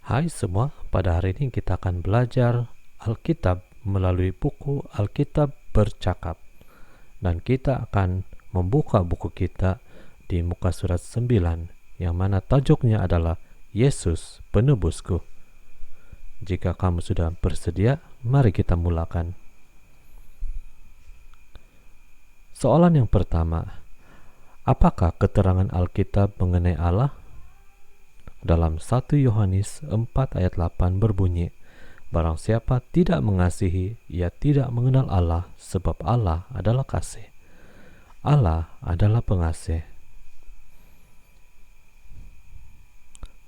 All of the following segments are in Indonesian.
Hai semua, pada hari ini kita akan belajar Alkitab melalui buku Alkitab Bercakap. Dan kita akan membuka buku kita di muka surat 9, yang mana tajuknya adalah Yesus Penebusku. Jika kamu sudah bersedia, mari kita mulakan. Soalan yang pertama, apakah keterangan Alkitab mengenai Allah? Dalam 1 Yohanes 4 ayat 8 berbunyi, barang siapa tidak mengasihi, ia tidak mengenal Allah, sebab Allah adalah kasih. Allah adalah pengasih.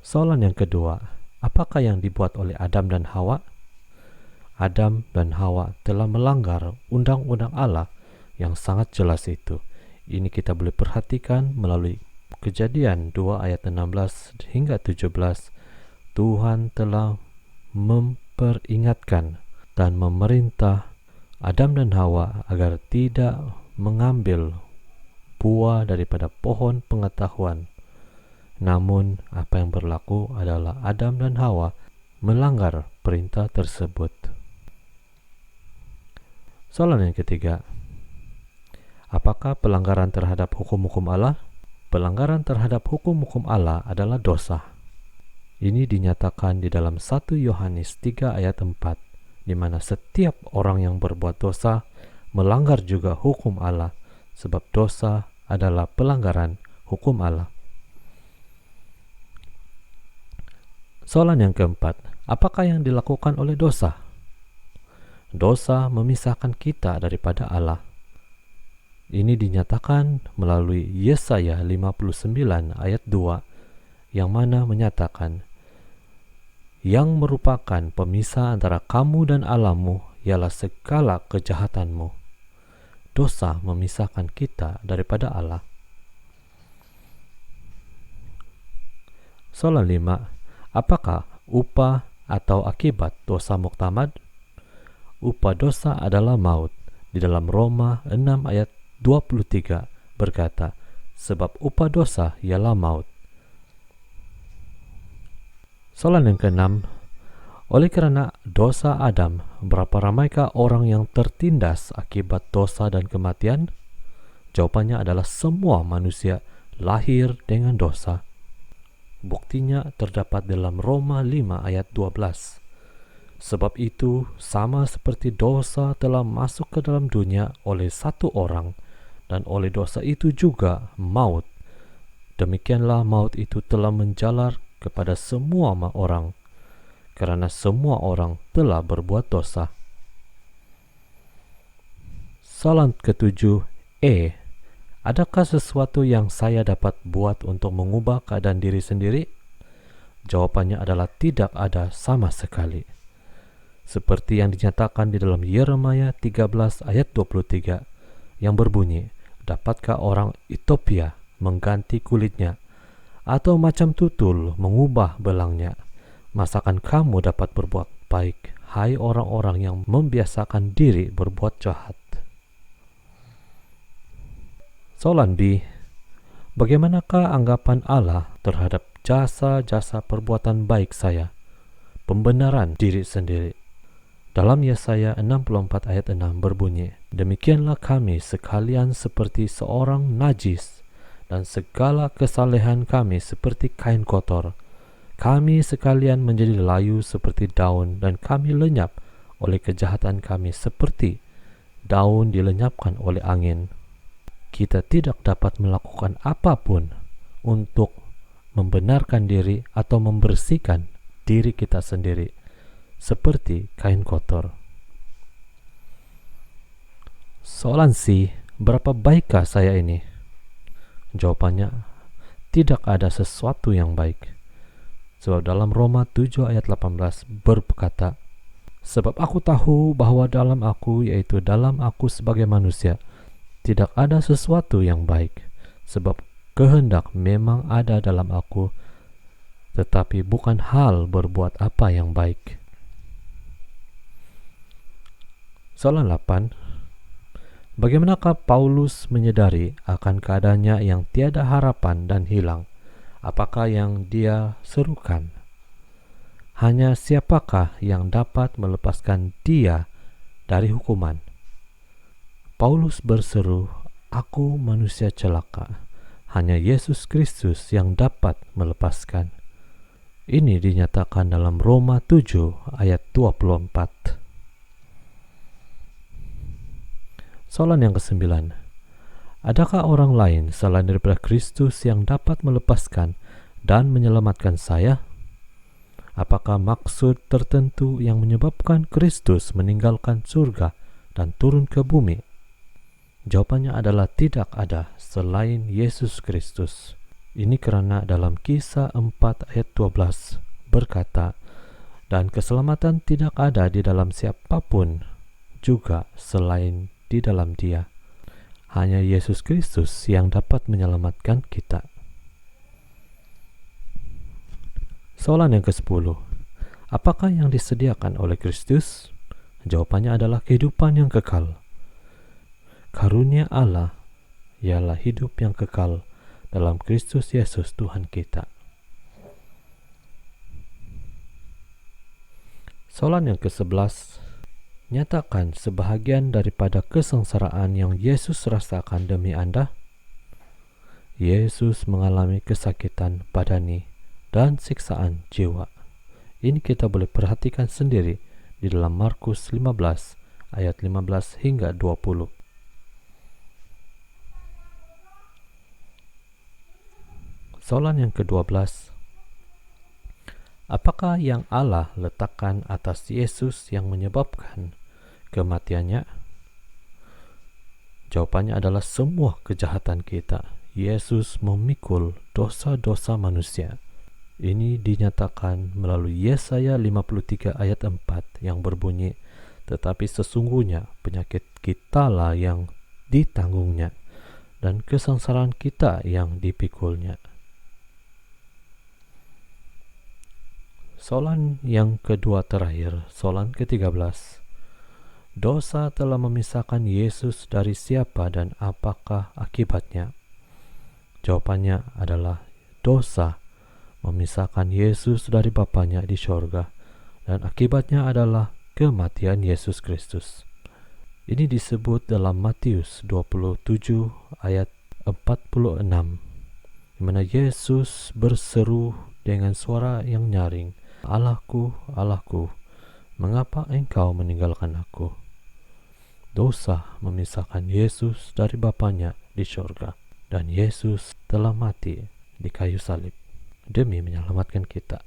Soalan yang kedua, apakah yang dibuat oleh Adam dan Hawa? Adam dan Hawa telah melanggar undang-undang Allah yang sangat jelas itu. Ini kita boleh perhatikan melalui Kejadian 2 ayat 16 hingga 17. Tuhan telah memperingatkan dan memerintah Adam dan Hawa agar tidak mengambil buah daripada pohon pengetahuan. Namun apa yang berlaku adalah Adam dan Hawa melanggar perintah tersebut. Soalan yang ketiga, apakah pelanggaran terhadap hukum-hukum Allah? Pelanggaran terhadap hukum-hukum Allah adalah dosa. Ini dinyatakan di dalam 1 Yohanes 3 ayat 4, di mana setiap orang yang berbuat dosa melanggar juga hukum Allah, sebab dosa adalah pelanggaran hukum Allah. Soalan yang keempat, apakah yang dilakukan oleh dosa? Dosa memisahkan kita daripada Allah. Ini dinyatakan melalui Yesaya 59 ayat 2, yang mana menyatakan, yang merupakan pemisah antara kamu dan Allahmu ialah segala kejahatanmu. Dosa memisahkan kita daripada Allah. Soalan 5, apakah upah atau akibat dosa muktamad? Upah dosa adalah maut. Di dalam Roma 6 ayat 23 berkata, sebab upah dosa ialah maut. Soalan yang keenam, oleh kerana dosa Adam, berapa ramaikah orang yang tertindas akibat dosa dan kematian? Jawabannya adalah semua manusia lahir dengan dosa. Buktinya terdapat dalam Roma 5 ayat 12. Sebab itu, sama seperti dosa telah masuk ke dalam dunia oleh satu orang, dan oleh dosa itu juga maut, demikianlah maut itu telah menjalar kepada semua orang, karena semua orang telah berbuat dosa. Soalan ketujuh, adakah sesuatu yang saya dapat buat untuk mengubah keadaan diri sendiri? Jawabannya adalah tidak ada sama sekali. Seperti yang dinyatakan di dalam Yeremia 13 ayat 23 yang berbunyi, dapatkah orang Ethiopia mengganti kulitnya, atau macam tutul mengubah belangnya? Masakan kamu dapat berbuat baik, hai orang-orang yang membiasakan diri berbuat jahat? Soalan B, bagaimanakah anggapan Allah terhadap jasa-jasa perbuatan baik saya, pembenaran diri sendiri? Dalam Yesaya 64 ayat 6 berbunyi, demikianlah kami sekalian seperti seorang najis, dan segala kesalehan kami seperti kain kotor. Kami sekalian menjadi layu seperti daun, dan kami lenyap oleh kejahatan kami seperti daun dilenyapkan oleh angin. Kita tidak dapat melakukan apapun untuk membenarkan diri atau membersihkan diri kita sendiri, seperti kain kotor. Soalan C, berapa baikkah saya ini? Jawabannya, tidak ada sesuatu yang baik. Sebab dalam Roma 7 ayat 18 berkata, sebab aku tahu bahwa dalam aku, yaitu dalam aku sebagai manusia, tidak ada sesuatu yang baik. Sebab kehendak memang ada dalam aku, tetapi bukan hal berbuat apa yang baik. Soalan 8, bagaimanakah Paulus menyadari akan keadaannya yang tiada harapan dan hilang? Apakah yang dia serukan? Hanya siapakah yang dapat melepaskan dia dari hukuman? Paulus berseru, "Aku manusia celaka. Hanya Yesus Kristus yang dapat melepaskan." Ini dinyatakan dalam Roma 7 ayat 24. Soalan yang ke-9. Adakah orang lain selain daripada Kristus yang dapat melepaskan dan menyelamatkan saya? Apakah maksud tertentu yang menyebabkan Kristus meninggalkan surga dan turun ke bumi? Jawabannya adalah tidak ada selain Yesus Kristus. Ini karena dalam Kisah 4 ayat 12 berkata, "Dan keselamatan tidak ada di dalam siapapun juga selain di dalam Dia." Hanya Yesus Kristus yang dapat menyelamatkan kita. Soalan yang ke-10. Apakah yang disediakan oleh Kristus? Jawabannya adalah kehidupan yang kekal. Karunia Allah ialah hidup yang kekal dalam Kristus Yesus Tuhan kita. Soalan yang ke-11. Nyatakan sebahagian daripada kesengsaraan yang Yesus rasakan demi Anda. Yesus mengalami kesakitan badani dan siksaan jiwa. Ini kita boleh perhatikan sendiri di dalam Markus 15 ayat 15 hingga 20. Soalan yang ke-12. Apakah yang Allah letakkan atas Yesus yang menyebabkan kematiannya? Jawabannya adalah semua kejahatan kita. Yesus memikul dosa-dosa manusia. Ini dinyatakan melalui Yesaya 53 ayat 4 yang berbunyi, "Tetapi sesungguhnya penyakit kitalah yang ditanggungnya, dan kesengsaraan kita yang dipikulnya." Soalan yang kedua terakhir, soalan ke-13. Dosa telah memisahkan Yesus dari siapa dan apakah akibatnya? Jawabannya adalah dosa memisahkan Yesus dari Bapanya di sorga, dan akibatnya adalah kematian Yesus Kristus. Ini disebut dalam Matius 27 ayat 46, di mana Yesus berseru dengan suara yang nyaring, "Allahku, Allahku, mengapa engkau meninggalkan aku?" Dosa memisahkan Yesus dari Bapanya di sorga, dan Yesus telah mati di kayu salib demi menyelamatkan kita.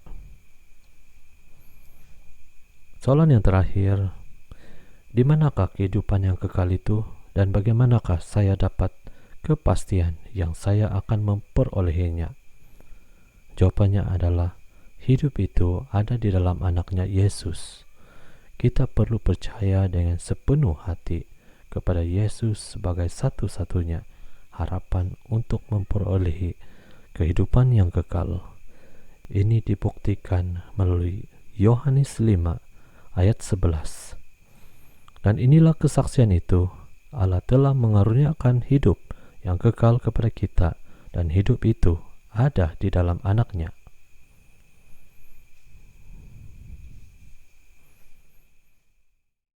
Soalan yang terakhir, di manakah kehidupan yang kekal itu, dan bagaimanakah saya dapat kepastian yang saya akan memperolehinya? Jawabannya adalah hidup itu ada di dalam anaknya Yesus. Kita perlu percaya dengan sepenuh hati kepada Yesus sebagai satu-satunya harapan untuk memperolehi kehidupan yang kekal. Ini dibuktikan melalui Yohanes 5 ayat 11. Dan inilah kesaksian itu, Allah telah mengaruniakan hidup yang kekal kepada kita, dan hidup itu ada di dalam anaknya.